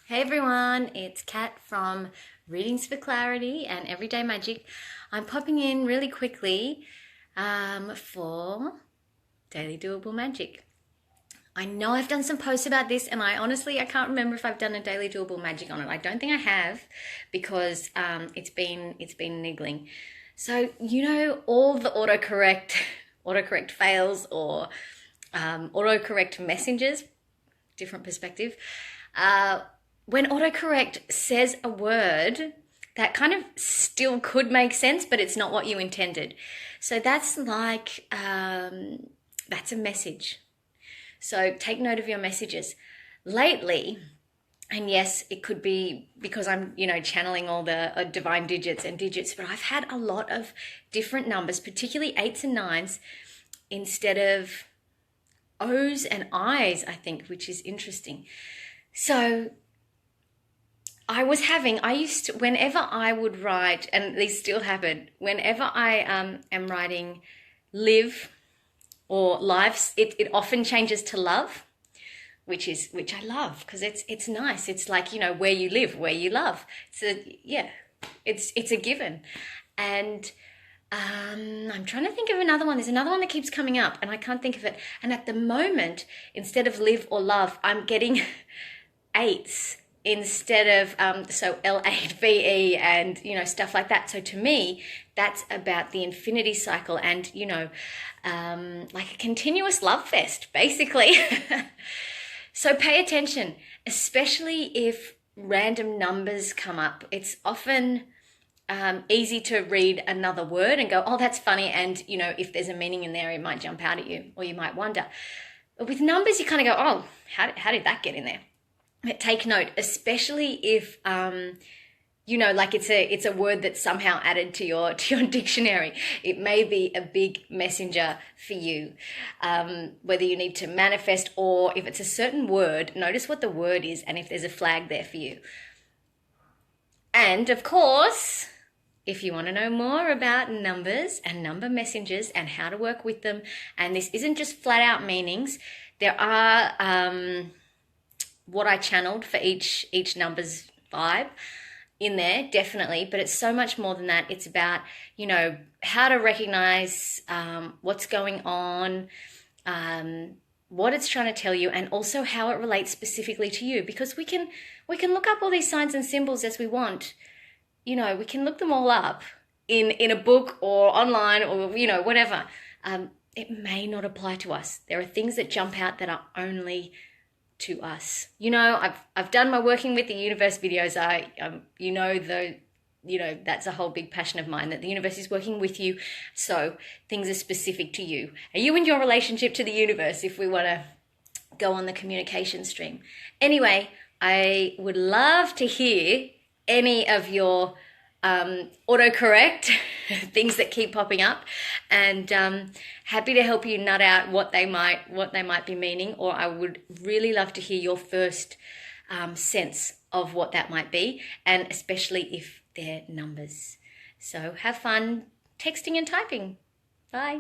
Hey everyone, it's Kat from Readings for Clarity and Everyday Magic. I'm popping in really quickly for Daily Doable Magic. I know I've done some posts about this and I can't remember if I've done a Daily Doable Magic on it. I don't think I have because it's been niggling. So you know all the autocorrect fails or autocorrect messages, different perspective. When autocorrect says a word that kind of still could make sense, but it's not what you intended. So that's like, that's a message. So take note of your messages. Lately, and yes, it could be because I'm, channeling all the divine digits, but I've had a lot of different numbers, particularly 8s and 9s, instead of O's and I's, I think, which is interesting. So whenever I would write, and these still happen, whenever I am writing live or lives, it often changes to love, which I love because it's nice. It's like, where you live, where you love. It's a given. And I'm trying to think of another one. There's another one that keeps coming up and I can't think of it. And at the moment, instead of live or love, I'm getting 8s instead of so L8VE and stuff like that. So to me, that's about the infinity cycle and like a continuous love fest, basically. So pay attention, especially if random numbers come up. It's often easy to read another word and go, oh, that's funny, and if there's a meaning in there, it might jump out at you or you might wonder. But with numbers, you kind of go, oh, how did that get in there? But take note, especially if like it's a word that's somehow added to your dictionary. It may be a big messenger for you, whether you need to manifest or if it's a certain word. Notice what the word is and if there's a flag there for you. And of course, if you want to know more about numbers and number messengers and how to work with them, and this isn't just flat out meanings, there are what I channeled for each number's vibe in there, definitely, but it's so much more than that. It's about, how to recognize what's going on, what it's trying to tell you, and also how it relates specifically to you, because we can look up all these signs and symbols as we want. We can look them all up in a book or online or, whatever. It may not apply to us. There are things that jump out that are only to us. I've done my working with the universe videos. That's a whole big passion of mine, that the universe is working with you. So things are specific to you. Are you in your relationship to the universe, if we want to go on the communication stream? Anyway, I would love to hear any of your autocorrect things that keep popping up, and happy to help you nut out what they might be meaning, or I would really love to hear your first sense of what that might be, and especially if they're numbers. So have fun texting and typing. Bye.